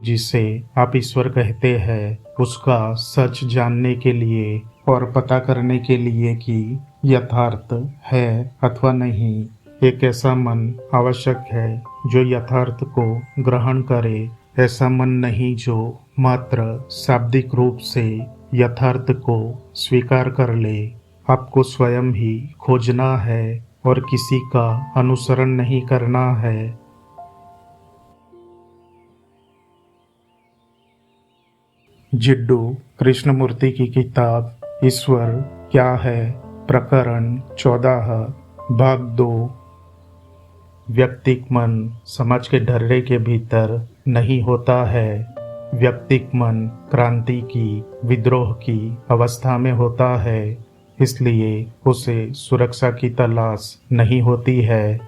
जिसे आप ईश्वर कहते हैं उसका सच जानने के लिए और पता करने के लिए कि यथार्थ है अथवा नहीं, एक ऐसा मन आवश्यक है जो यथार्थ को ग्रहण करे। ऐसा मन नहीं जो मात्र शाब्दिक रूप से यथार्थ को स्वीकार कर ले। आपको स्वयं ही खोजना है और किसी का अनुसरण नहीं करना है। जिड्डू कृष्णमूर्ति की किताब ईश्वर क्या है, प्रकरण 14, भाग 2। व्यक्तिक मन समाज के ढर्रे के भीतर नहीं होता है। व्यक्तिक मन क्रांति की, विद्रोह की अवस्था में होता है, इसलिए उसे सुरक्षा की तलाश नहीं होती है।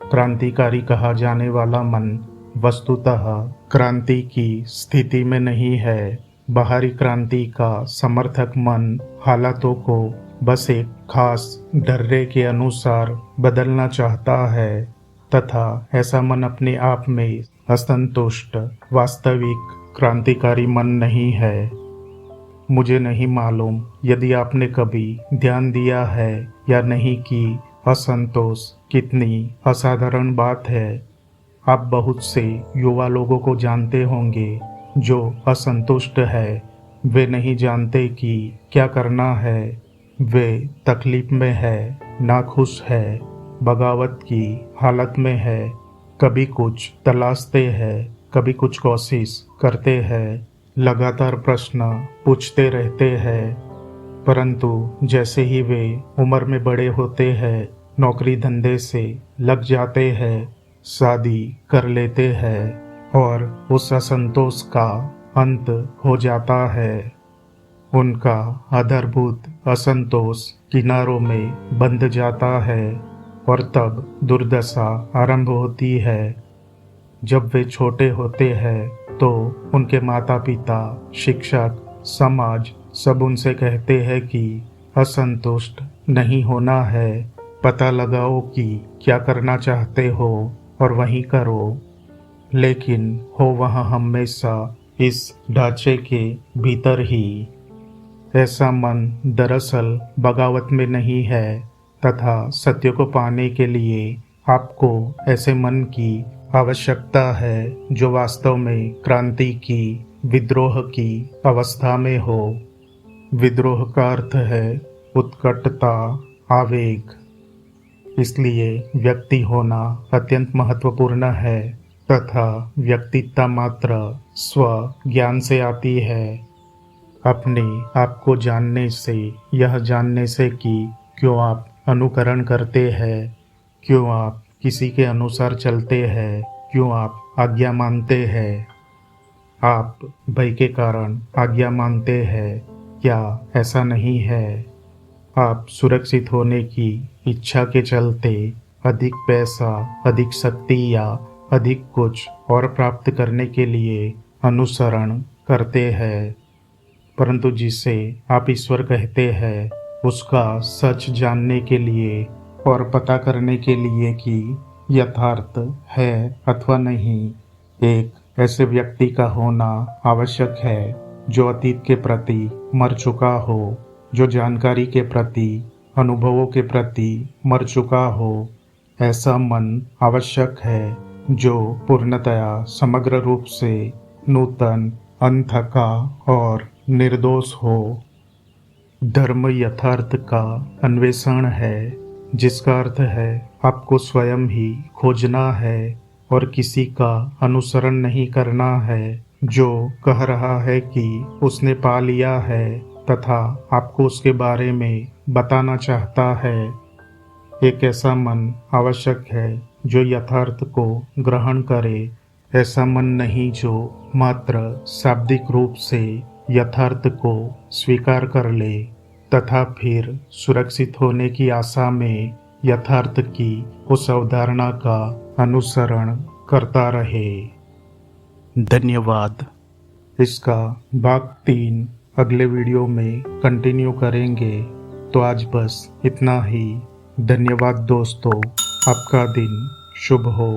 क्रांतिकारी कहा जाने वाला मन वस्तुतः क्रांति की स्थिति में नहीं है। बाहरी क्रांति का समर्थक मन हालातों को बस एक खास ढर्रे के अनुसार बदलना चाहता है तथा ऐसा मन अपने आप में असंतुष्ट वास्तविक क्रांतिकारी मन नहीं है। मुझे नहीं मालूम यदि आपने कभी ध्यान दिया है या नहीं कि असंतोष कितनी असाधारण बात है। आप बहुत से युवा लोगों को जानते होंगे जो असंतुष्ट है। वे नहीं जानते कि क्या करना है। वे तकलीफ में है, नाखुश है, बगावत की हालत में है। कभी कुछ तलाशते हैं, कभी कुछ कोशिश करते हैं, लगातार प्रश्न पूछते रहते हैं। परंतु जैसे ही वे उम्र में बड़े होते हैं, नौकरी धंधे से लग जाते हैं, शादी कर लेते हैं और उस असंतोष का अंत हो जाता है। उनका आधारभूत असंतोष किनारों में बंध जाता है और तब दुर्दशा आरंभ होती है। जब वे छोटे होते हैं तो उनके माता पिता, शिक्षक, समाज सब उनसे कहते हैं कि असंतुष्ट नहीं होना है, पता लगाओ कि क्या करना चाहते हो और वही करो। लेकिन हो वहाँ हमेशा इस ढांचे के भीतर ही। ऐसा मन दरअसल बगावत में नहीं है तथा सत्य को पाने के लिए आपको ऐसे मन की आवश्यकता है जो वास्तव में क्रांति की, विद्रोह की अवस्था में हो। विद्रोह का अर्थ है उत्कटता, आवेग। इसलिए व्यक्ति होना अत्यंत महत्वपूर्ण है तथा व्यक्तित्व मात्र स्व ज्ञान से आती है। अपने आप को जानने से, यह जानने से कि क्यों आप अनुकरण करते हैं, क्यों आप किसी के अनुसार चलते हैं, क्यों आप आज्ञा मानते हैं। आप भय के कारण आज्ञा मानते हैं, क्या ऐसा नहीं है? आप सुरक्षित होने की इच्छा के चलते अधिक पैसा, अधिक शक्ति या अधिक कुछ और प्राप्त करने के लिए अनुसरण करते हैं। परंतु जिसे आप ईश्वर कहते हैं उसका सच जानने के लिए और पता करने के लिए कि यथार्थ है अथवा नहीं, एक ऐसे व्यक्ति का होना आवश्यक है जो अतीत के प्रति मर चुका हो, जो जानकारी के प्रति, अनुभवों के प्रति मर चुका हो। ऐसा मन आवश्यक है जो पूर्णतया समग्र रूप से नूतन, अनथका और निर्दोष हो। धर्म यथार्थ का अन्वेषण है, जिसका अर्थ है आपको स्वयं ही खोजना है और किसी का अनुसरण नहीं करना है जो कह रहा है कि उसने पा लिया है तथा आपको उसके बारे में बताना चाहता है। एक ऐसा मन आवश्यक है जो यथार्थ को ग्रहण करे। ऐसा मन नहीं जो मात्र शाब्दिक रूप से यथार्थ को स्वीकार कर ले तथा फिर सुरक्षित होने की आशा में यथार्थ की उस अवधारणा का अनुसरण करता रहे। धन्यवाद। इसका भाग 3 अगले वीडियो में कंटिन्यू करेंगे। तो आज बस इतना ही। धन्यवाद दोस्तों। आपका दिन शुभ हो।